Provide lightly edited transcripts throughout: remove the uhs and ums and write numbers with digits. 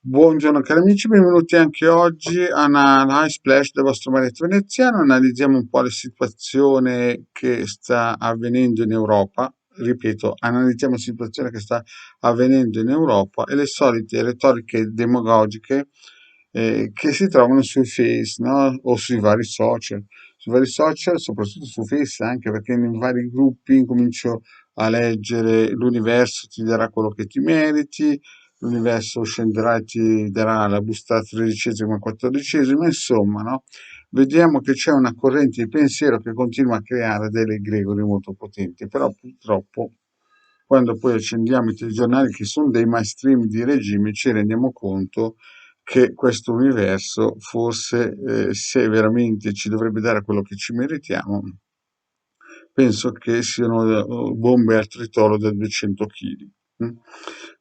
Buongiorno cari amici, benvenuti anche oggi a una High Splash del vostro Marietto Veneziano. Analizziamo un po' la situazione che sta avvenendo in Europa. Ripeto, analizziamo la situazione che sta avvenendo in Europa e le solite retoriche demagogiche che si trovano sui Face, no? O sui vari social. Sui vari social, soprattutto su Face, anche perché in vari gruppi incomincio a leggere l'universo ti darà quello che ti meriti, l'universo scenderà e ti darà la busta tredicesima, quattordicesima, insomma, no? Vediamo che c'è una corrente di pensiero che continua a creare delle egregori molto potenti, però purtroppo quando poi accendiamo i telegiornali che sono dei mainstream di regime ci rendiamo conto che questo universo forse se veramente ci dovrebbe dare quello che ci meritiamo, penso che siano bombe al tritolo da 200 kg.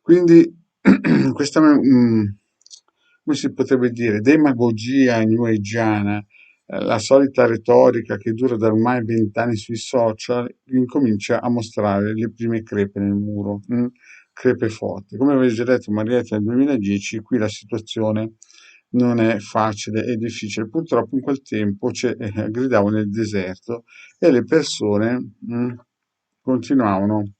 Quindi questa, come si potrebbe dire, demagogia newaggiana, la solita retorica che dura da ormai 20 anni sui social, incomincia a mostrare le prime crepe nel muro, crepe forti. Come avevo già detto Marietta nel 2010, qui la situazione non è facile e difficile. Purtroppo in quel tempo gridavo nel deserto e le persone continuavano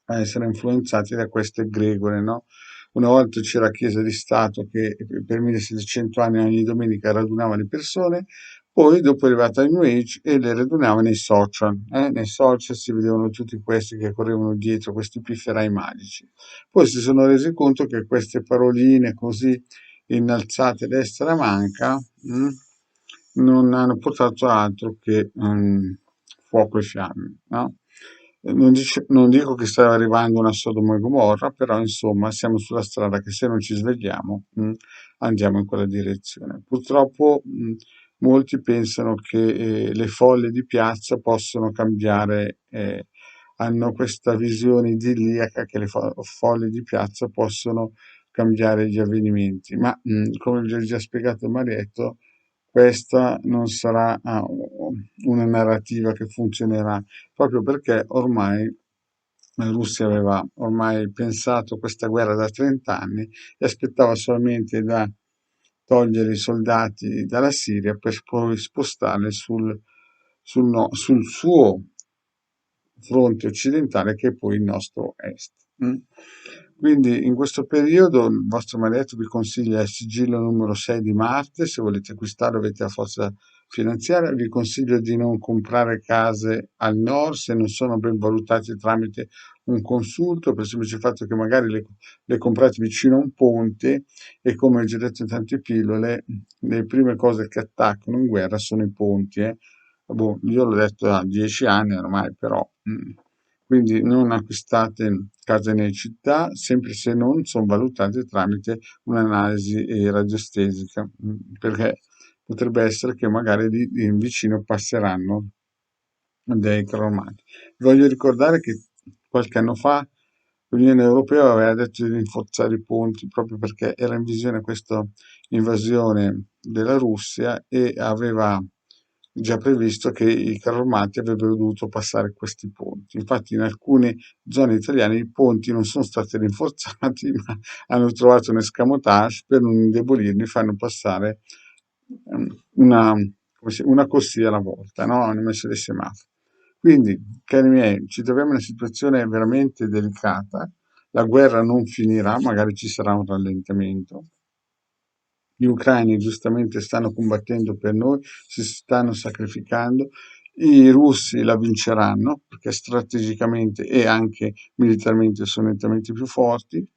a essere influenzate da queste egregore, no? Una volta c'era la Chiesa di Stato che per 1700 anni ogni domenica radunava le persone, poi dopo è arrivata il New Age e le radunava nei social. Nei social si vedevano tutti questi che correvano dietro, questi pifferai magici. Poi si sono resi conto che queste paroline così innalzate a destra e a manca non hanno portato altro che fuoco e fiamme, no? Non dico che sta arrivando una Sodoma e Gomorra, però insomma siamo sulla strada che se non ci svegliamo andiamo in quella direzione. Purtroppo molti pensano che le folle di piazza possono cambiare, hanno questa visione idilliaca che le folle di piazza possono cambiare gli avvenimenti, ma come vi ho già spiegato Marietto, questa non sarà una narrativa che funzionerà proprio perché ormai la Russia aveva ormai pensato questa guerra da 30 anni e aspettava solamente da togliere i soldati dalla Siria per poi spostarli sul suo fronte occidentale che è poi il nostro est. Quindi in questo periodo il vostro maledetto vi consiglia il sigillo numero 6 di Marte, se volete acquistarlo avete la forza finanziaria, vi consiglio di non comprare case al nord se non sono ben valutate tramite un consulto, per il semplice fatto che magari le comprate vicino a un ponte e come ho già detto in tante pillole, le prime cose che attaccano in guerra sono i ponti. Boh, io l'ho detto da 10 anni ormai, però. Quindi non acquistate case nelle città, sempre se non sono valutate tramite un'analisi radiostesica, perché potrebbe essere che magari lì in vicino passeranno dei carromati. Voglio ricordare che qualche anno fa l'Unione Europea aveva detto di rinforzare i ponti proprio perché era in visione questa invasione della Russia e aveva già previsto che i carri armati avrebbero dovuto passare questi ponti. Infatti in alcune zone italiane i ponti non sono stati rinforzati, ma hanno trovato un escamotage per non indebolirli, fanno passare una, una corsia alla volta, no? Hanno messo dei semafori. Quindi, cari miei, ci troviamo in una situazione veramente delicata. La guerra non finirà, magari ci sarà un rallentamento. Gli ucraini giustamente stanno combattendo per noi, si stanno sacrificando. I russi la vinceranno perché strategicamente e anche militarmente sono nettamente più forti.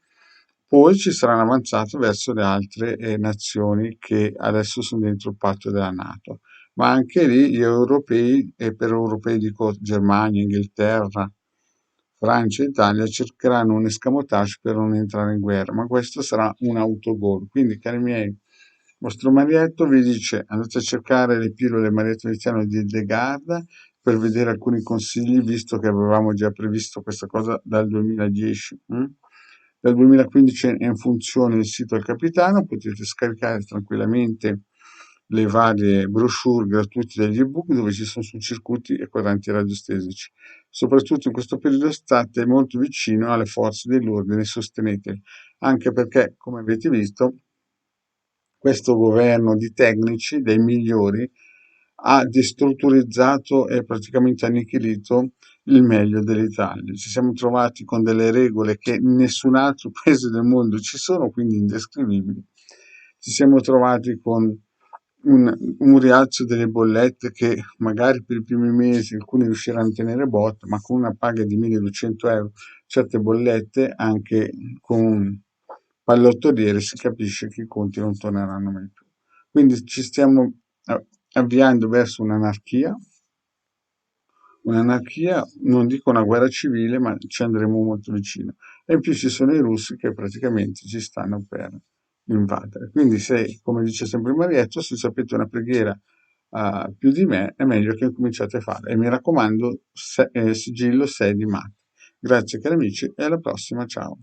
Poi ci sarà un avanzato verso le altre nazioni che adesso sono dentro il patto della NATO. Ma anche lì gli europei, e per europei dico Germania, Inghilterra, Francia e Italia, cercheranno un escamotage per non entrare in guerra, ma questo sarà un autogol. Quindi, cari miei, vostro Marietto vi dice andate a cercare le pillole Marietto Veneziano di Hildegarda per vedere alcuni consigli, visto che avevamo già previsto questa cosa dal 2010. Dal 2015 è in funzione il sito del capitano, potete scaricare tranquillamente le varie brochure gratuite degli ebook dove ci sono sui circuiti e quadranti radiostesici. Soprattutto in questo periodo state molto vicino alle forze dell'ordine, sosteneteli. anche perché, come avete visto, questo governo di tecnici, dei migliori, ha destrutturizzato e praticamente annichilito il meglio dell'Italia. Ci siamo trovati con delle regole che in nessun altro paese del mondo ci sono, quindi indescrivibili. Ci siamo trovati con un rialzo delle bollette che magari per i primi mesi alcuni riusciranno a tenere botta, ma con una paga di 1200 euro, certe bollette anche con pallottoliere si capisce che i conti non torneranno mai più. Quindi ci stiamo avviando verso un'anarchia, non dico una guerra civile, ma ci andremo molto vicino. E in più ci sono i russi che praticamente ci stanno per invadere. Quindi se, come dice sempre Marietto, se sapete una preghiera più di me, è meglio che cominciate a fare. E mi raccomando, sigillo 6 di Marte. Grazie cari amici e alla prossima, ciao.